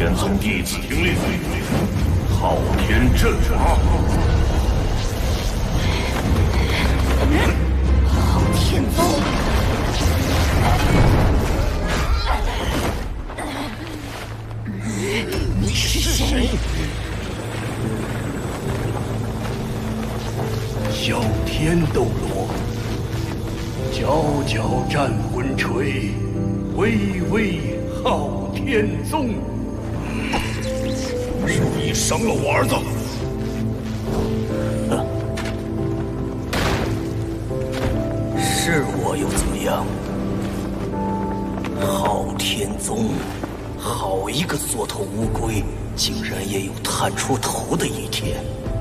天宗弟子听令，昊天阵法。昊天宗。 你是谁？哮天斗罗，皎皎战魂锤，巍巍昊天宗。是你伤了我儿子。是我又怎么样？昊天宗。 好一个缩头乌龟，竟然也有探出头的一天！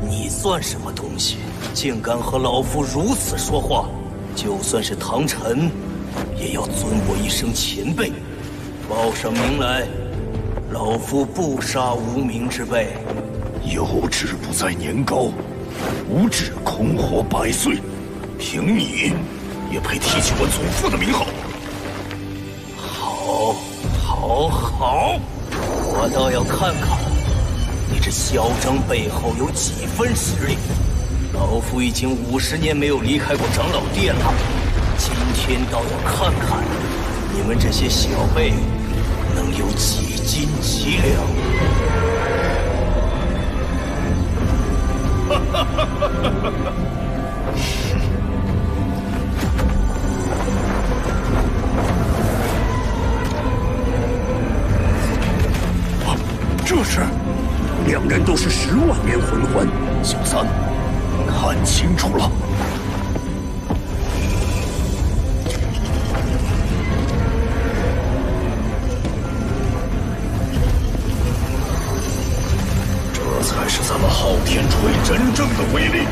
你算什么东西？竟敢和老夫如此说话！就算是唐晨，也要尊我一声前辈。报上名来，老夫不杀无名之辈。有志不在年高，无志空活百岁。凭你，也配提起我祖父的名号？ 好，我倒要看看你这嚣张背后有几分实力。老夫已经50年没有离开过长老殿了，今天倒要看看你们这些小辈能有几斤几两。哈哈哈哈哈！ 这是，两人都是10万年魂环。小三，看清楚了。这才是咱们昊天锤真正的威力。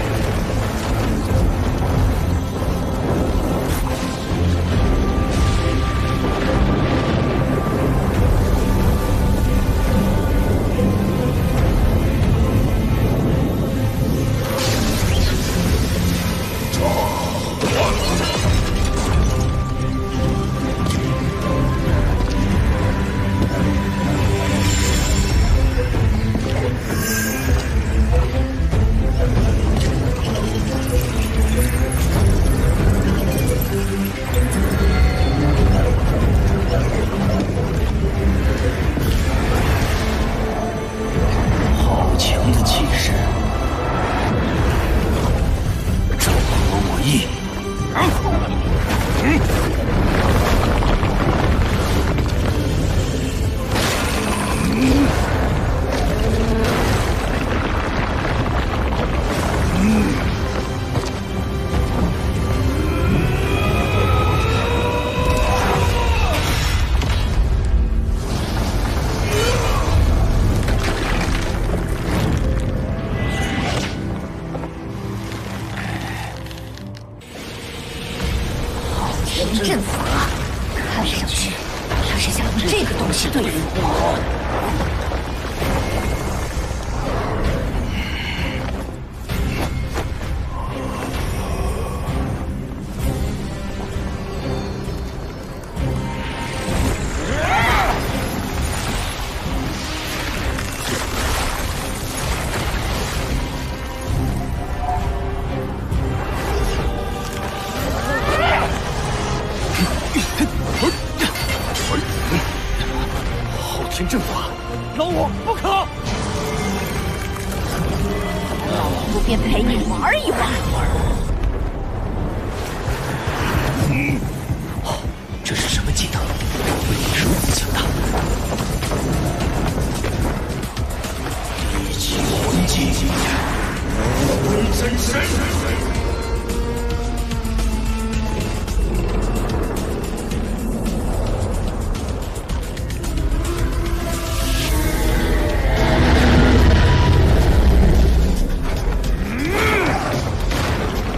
阵法，看上去他是想用这个东西对付我。阵法，饶我不可！老夫便陪你玩一玩。这是什么技能？威力如此强大！第七魂技，无魂真身。 老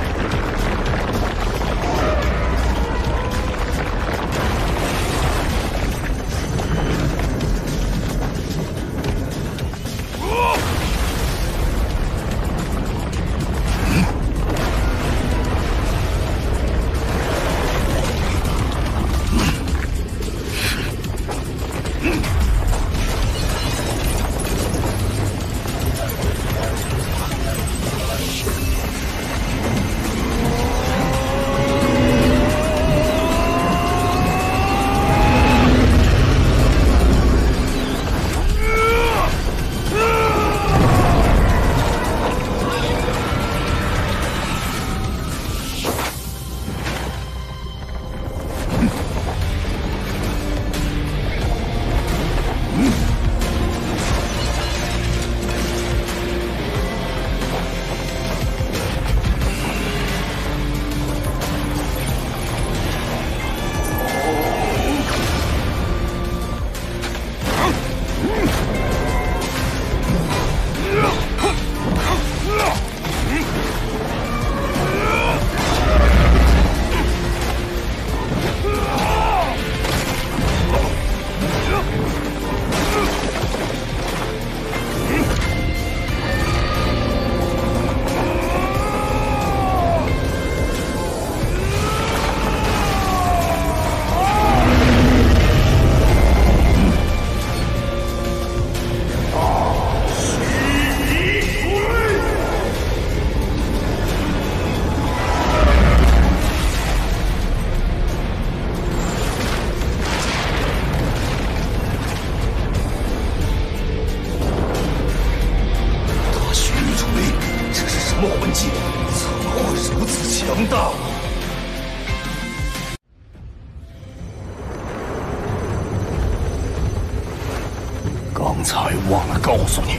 刚才忘了告诉你，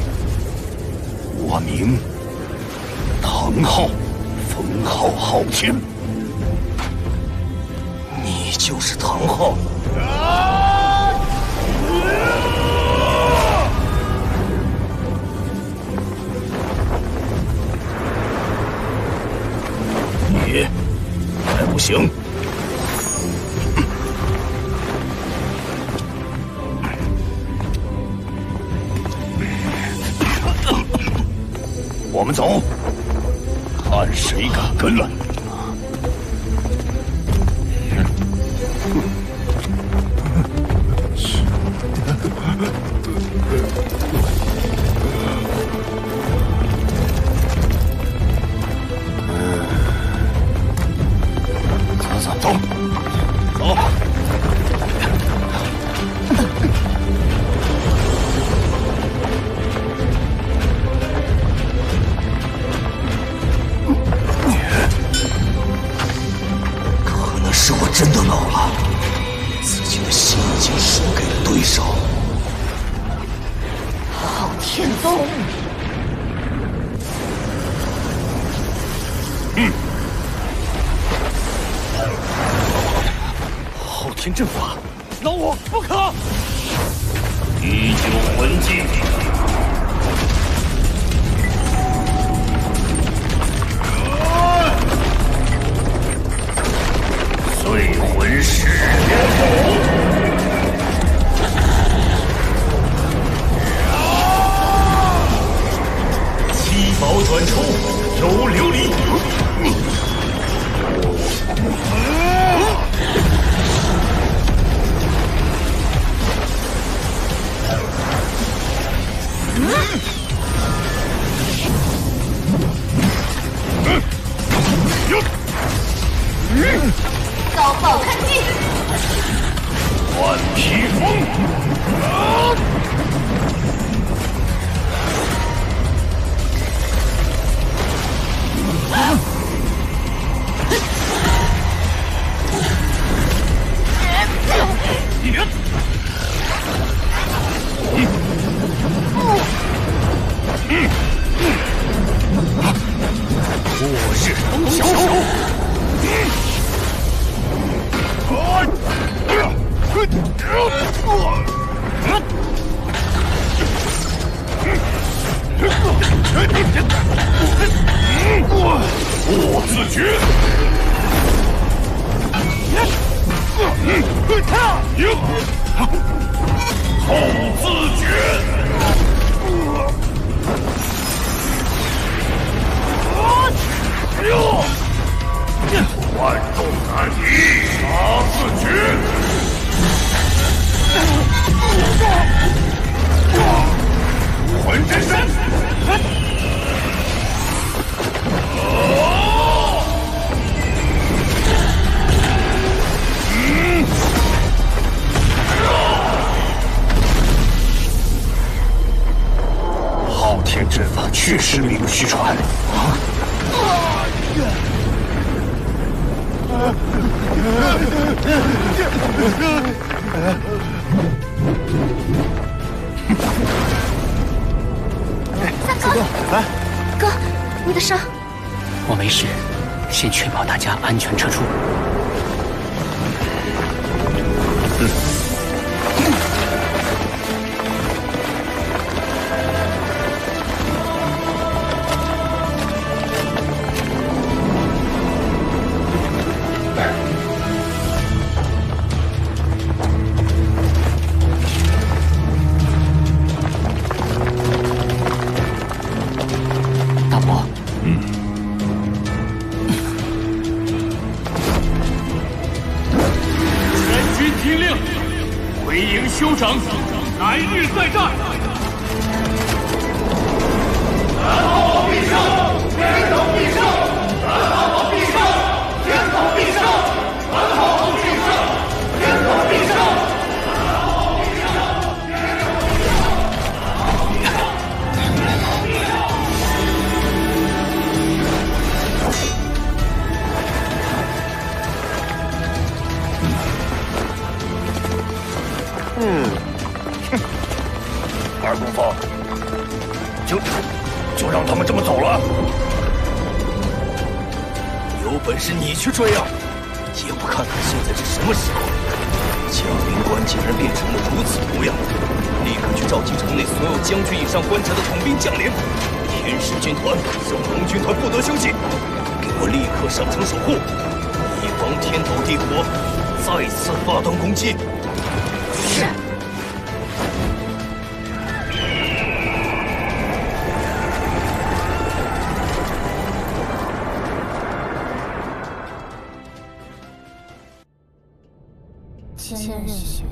我名唐昊，封号昊天。你就是唐昊？你还不行。 我们走，看谁敢跟了。走，走，走。 是我真的老了，自己的心已经输给了对手。昊天宗，昊天阵法，老我不可！第九魂技。 碎魂噬天斧，七宝转出，有琉璃。高爆看技，换披风。我是小手。 我自觉，后自觉，万众难敌，杀自觉。 魂真身，昊天阵法确实名不虚传。三哥，哥，你的伤？我没事，先确保大家安全撤出。休整，来日再战。南好必胜，天朝必胜，南好必胜，天朝必胜，南好必胜，天朝必胜。二毒法，就让他们这么走了。有本事你去追啊！也不看看现在是什么时候，嘉陵关竟然变成了如此模样！立刻去召集城内所有将军以上官职的统兵将领，天使军团、圣龙军团不得休息，给我立刻上城守护，以防天斗帝国再次发动攻击。是。千仞雪，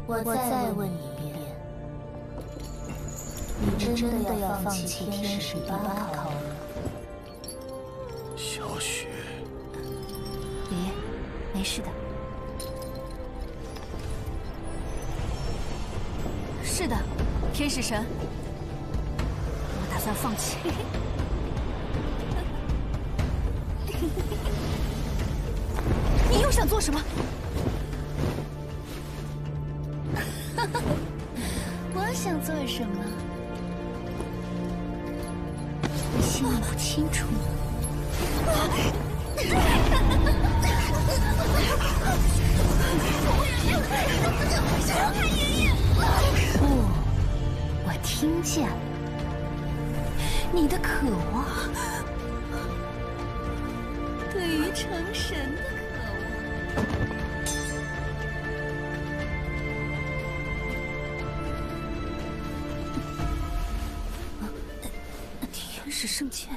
我再问你一遍，你真的要放弃天使8考了？小雪，爷爷，没事的。是的，天使神，我打算放弃。你又想做什么？我想做什么？你心里不清楚吗？不，我听见了，你的渴望，对于成神的渴望。天使圣剑。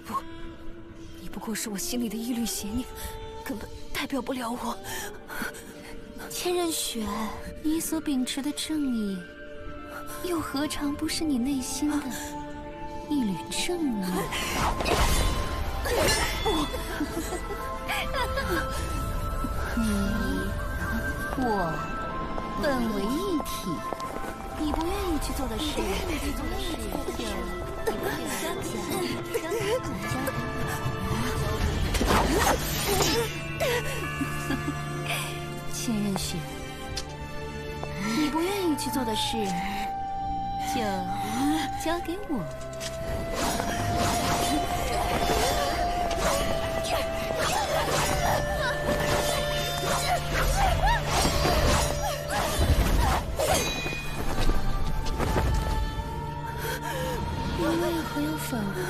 不，你不过是我心里的一缕邪念，根本代表不了我。千仞雪，你所秉持的正义，又何尝不是你内心的一缕正义？你我本为一体，你不愿意去做的事，千仞雪，你不愿意去做的事，就交给我。你为何要反抗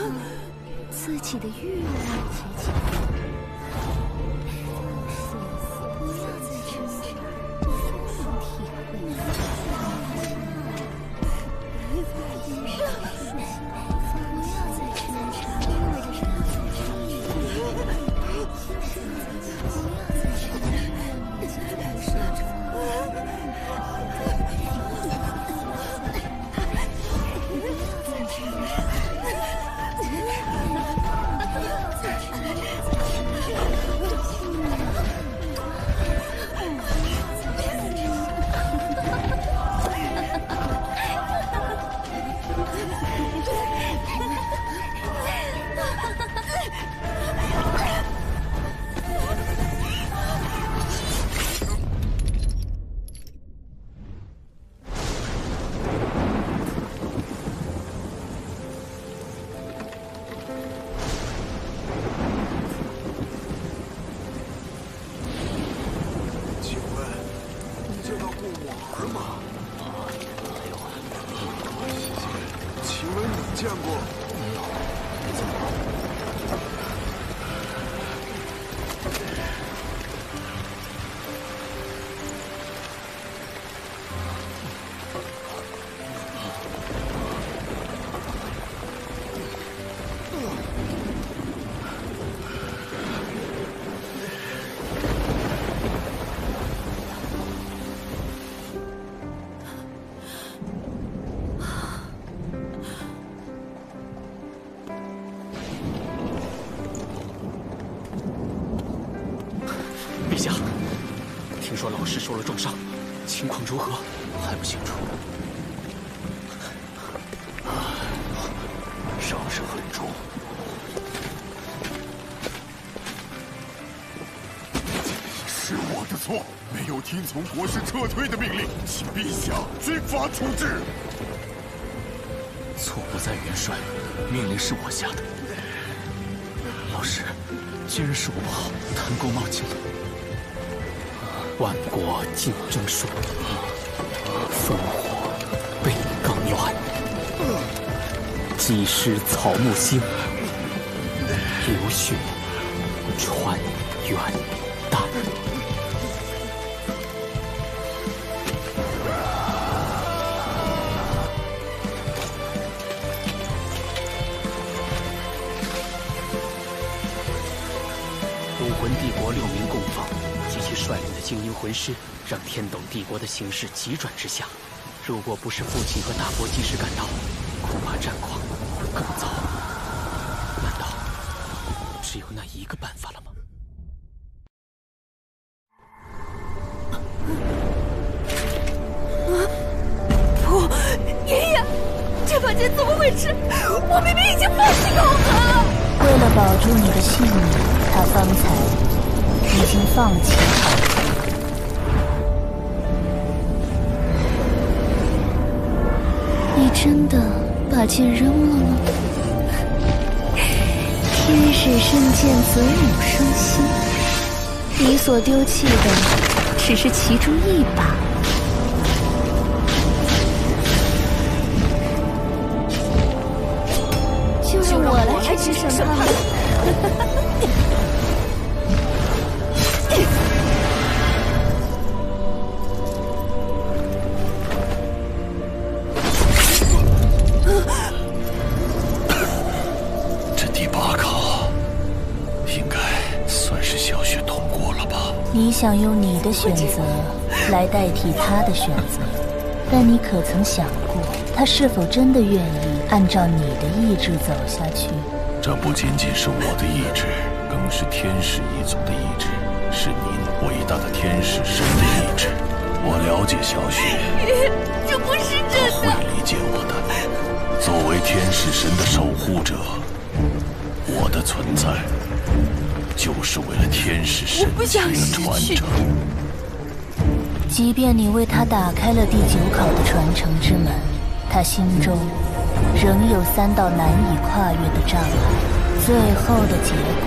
自己的欲望？姐姐，不要再挣扎，不能体会。不要再挣扎，意味着什么？说老师受了重伤，情况如何还不清楚。伤势很重。是我的错，没有听从国师撤退的命令，请陛下军法处置。错不在元帅，命令是我下的。老师，今日是我不好，贪功冒进了。万国竞争术，烽火背钢鸾，积尸草木兴，流血穿元旦。武魂帝国6名供奉及其率领的精英魂师，让天斗帝国的形势急转直下。如果不是父亲和大伯及时赶到，恐怕战况会更糟。难道只有那一个办法了吗？不，爷爷，这把剑怎么回事？我明明已经放弃口痕了。为了保住你的性命，他方才已经放弃了。你真的把剑扔了吗？天使圣剑择母生心，你所丢弃的只是其中一把。就让我来执行审判。这第8考应该算是小雪通过了吧？你想用你的选择来代替他的选择，但你可曾想过，他是否真的愿意按照你的意志走下去？这不仅仅是我的意志，更是天使一族的意志，是您伟大的天使神的意志。我了解小雪，这不是她真的。会理解我的。作为天使神的守护者，我的存在就是为了天使神奇的传承。即便你为他打开了第9考的传承之门，他心中仍有3道难以跨越的障碍，最后的结果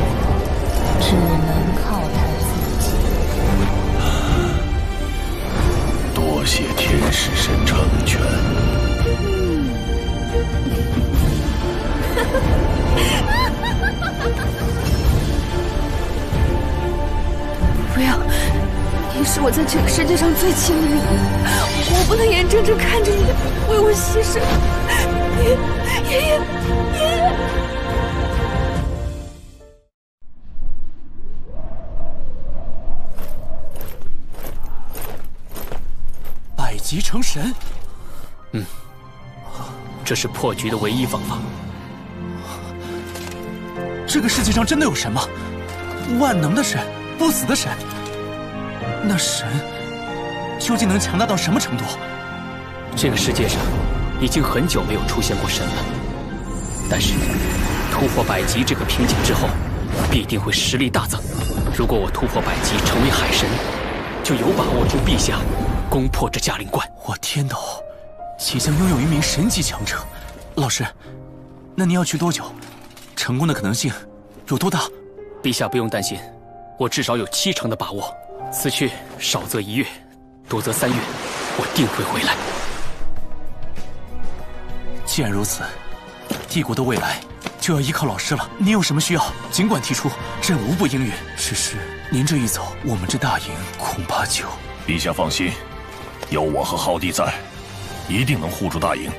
只能靠他自己。多谢天使神成全。不要，你是我在这个世界上最亲的人，我不能眼睁睁看着你为我牺牲。爷爷。百级成神。这是破局的唯一方法。这个世界上真的有神吗？万能的神，不死的神。那神究竟能强大到什么程度？这个世界上已经很久没有出现过神了，但是突破100级这个瓶颈之后，必定会实力大增。如果我突破100级成为海神，就有把握助陛下攻破这嘉陵关。我天斗即将拥有一名神级强者。老师，那您要去多久？成功的可能性有多大？陛下不用担心，我至少有70%的把握。此去少则1月，多则3月，我定会回来。既然如此，帝国的未来就要依靠老师了。您有什么需要，尽管提出，朕无不应允。只是您这一走，我们这大营恐怕就……陛下放心，有我和浩帝在，一定能护住大营。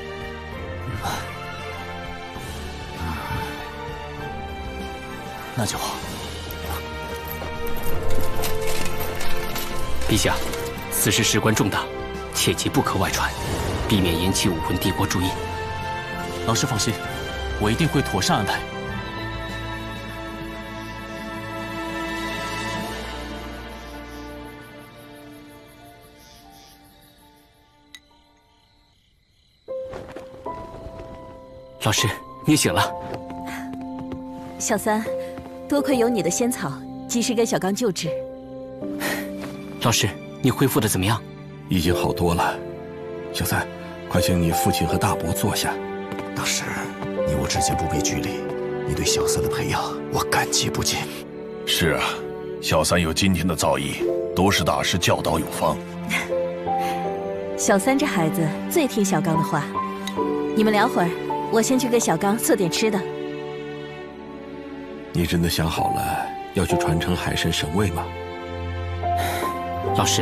那就好。陛下，此事事关重大，切记不可外传，避免引起武魂帝国注意。老师放心，我一定会妥善安排。老师，你醒了。小三，多亏有你的仙草，及时给小刚救治。老师，你恢复的怎么样？已经好多了。小三，快请你父亲和大伯坐下。大师，你我之间不必拘礼，你对小三的培养，我感激不尽。是啊，小三有今天的造诣，都是大师教导有方。小三这孩子最听小刚的话。你们聊会儿，我先去给小刚做点吃的。你真的想好了要去传承海参神位吗？老师，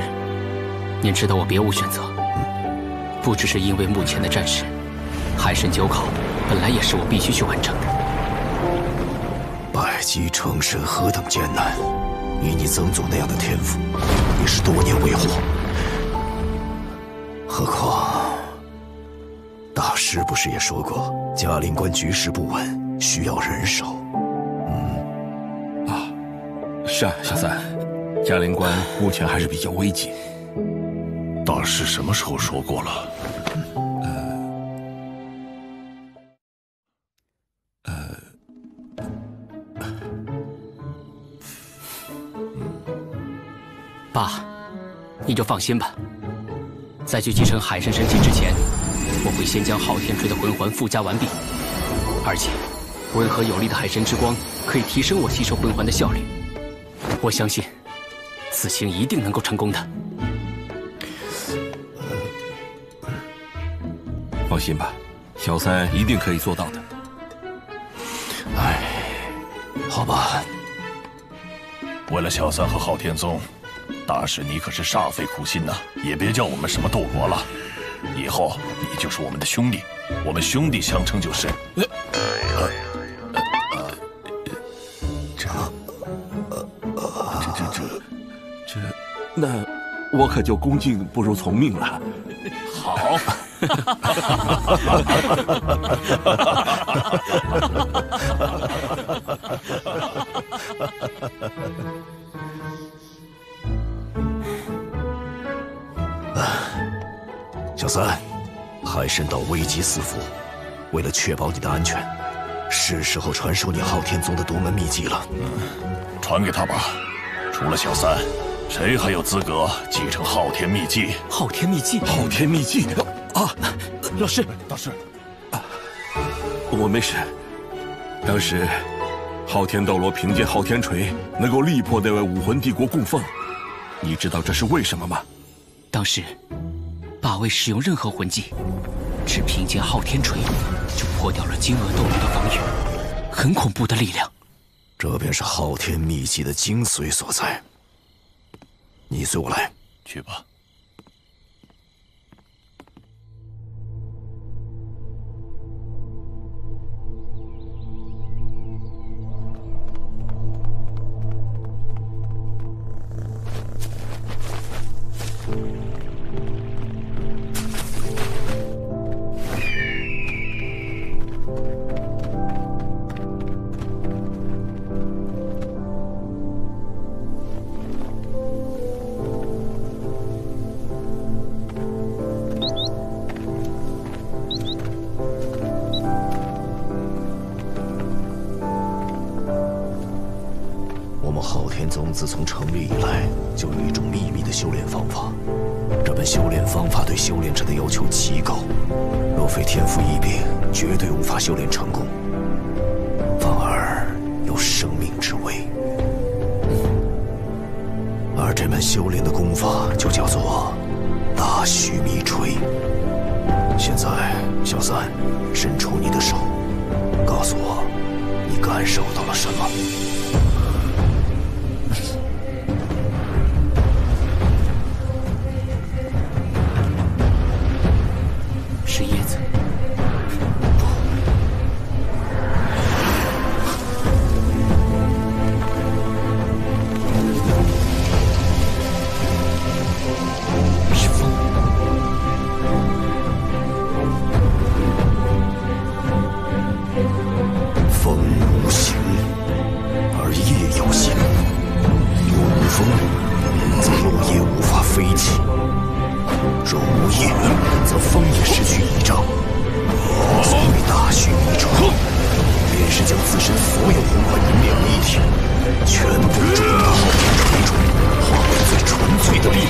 您知道我别无选择，不只是因为目前的战事，海参九考本来也是我必须去完成的。百级成神何等艰难，以你曾祖那样的天赋，也是多年未获。何况大师不是也说过，嘉陵关局势不稳，需要人手。是啊，小三，嘉陵关目前还是比较危急。大师什么时候说过了？爸，你就放心吧。在去继承海参神器之前，我会先将昊天锤的魂环附加完毕，而且温和有力的海参之光可以提升我吸收魂环的效率。我相信此行一定能够成功的。放心吧，小三一定可以做到的。哎，好吧。为了小三和昊天宗，大师你可是煞费苦心呐，也别叫我们什么斗罗了。以后你就是我们的兄弟，我们兄弟相称就是。那我可就恭敬不如从命了。好。小三，海参岛危机四伏，为了确保你的安全，是时候传授你昊天宗的独门秘籍了。传给他吧。除了小三，谁还有资格继承昊天秘技？昊天秘技，昊天秘技啊！老师，大师，我没事。当时，昊天斗罗凭借昊天锤能够力破那位武魂帝国供奉，你知道这是为什么吗？当时，爸未使用任何魂技，只凭借昊天锤就破掉了金额斗罗的防御，很恐怖的力量。这便是昊天秘技的精髓所在。你随我来。去吧。自从成立以来，就有一种秘密的修炼方法。这本修炼方法对修炼者的要求极高，若非天赋异禀，绝对无法修炼成功，反而有生命之危。而这门修炼的功法就叫做大须弥锤。现在，小三，伸出你的手，告诉我，你感受到了什么？是叶子。是风。风无形，而叶有形。若无风，则落叶无法飞起；若无叶，则风也失去依仗。所谓大须弥锤，便是将自身所有魂环凝练为一体，全部注入到昊天锤中，化为最纯粹的力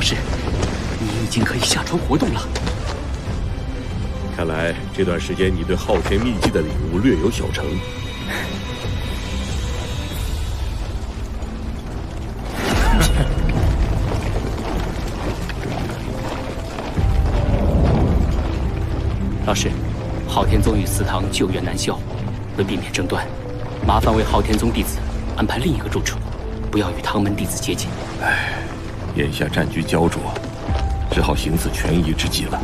老师，你已经可以下船活动了。看来这段时间你对昊天秘技的领悟略有小成。老师，昊天宗与祠堂旧怨难消，为避免争端，麻烦为昊天宗弟子安排另一个住处，不要与唐门弟子接近。唉，眼下战局焦灼，只好行此权宜之计了。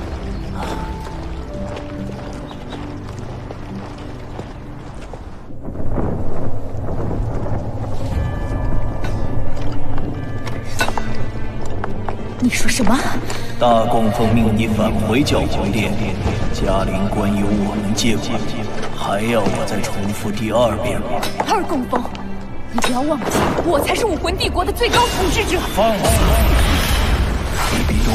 你说什么？大供奉命你返回教皇殿，嘉陵关由我们接管，还要我再重复第2遍吗？二供奉，你不要忘记，我才是武魂帝国的最高统治者。放肆！比比东，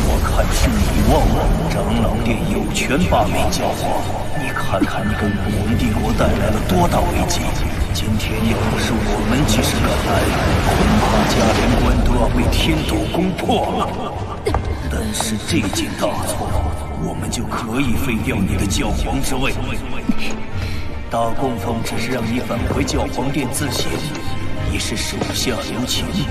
我看是你忘了长老殿有权罢免教皇。你看看你给武魂帝国带来了多大危机！今天要不是我们及时赶来，恐怕嘉陵关都要被天斗攻破了。但是这件大错，我们就可以废掉你的教皇之位。大供奉只是让你返回教皇殿自省，已是手下留情，你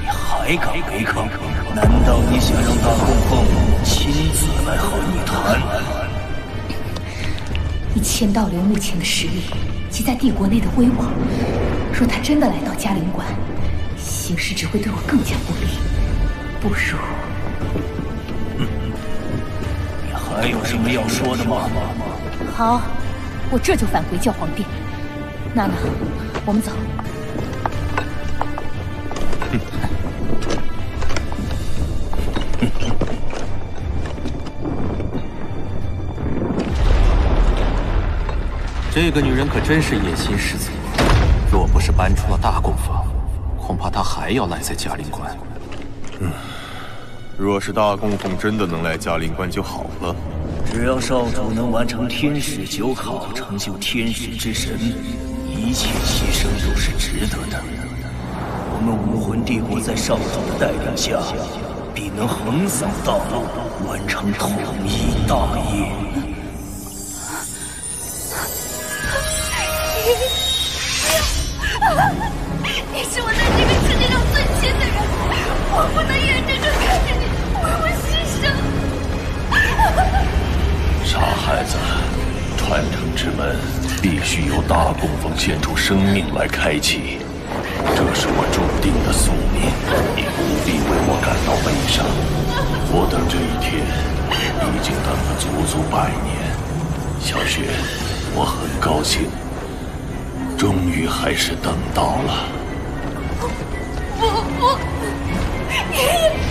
还敢违抗？难道你想让大供奉亲自来和你谈？以千道流目前的实力及在帝国内的威望，若他真的来到嘉陵关，形势只会对我更加不利。不如……你还有什么要说的吗？好，我这就返回教皇殿。娜娜，我们走。这个女人可真是野心十足，若不是搬出了大供奉，恐怕她还要赖在嘉陵关。若是大供奉真的能来嘉陵关就好了。只要少主能完成天使9考，成就天使之神，一切牺牲都是值得的。我们武魂帝国在少主的带领下，必能横扫大陆，完成统一大业。你是我在这个世界上最亲的人，我不能眼睁睁看着你为我牺牲。傻孩子，传承之门必须由大供奉献出生命来开启，这是我注定的宿命，你不必为我感到悲伤。我等这一天已经等了足足100年，小雪，我很高兴，终于还是等到了。不，爷爷。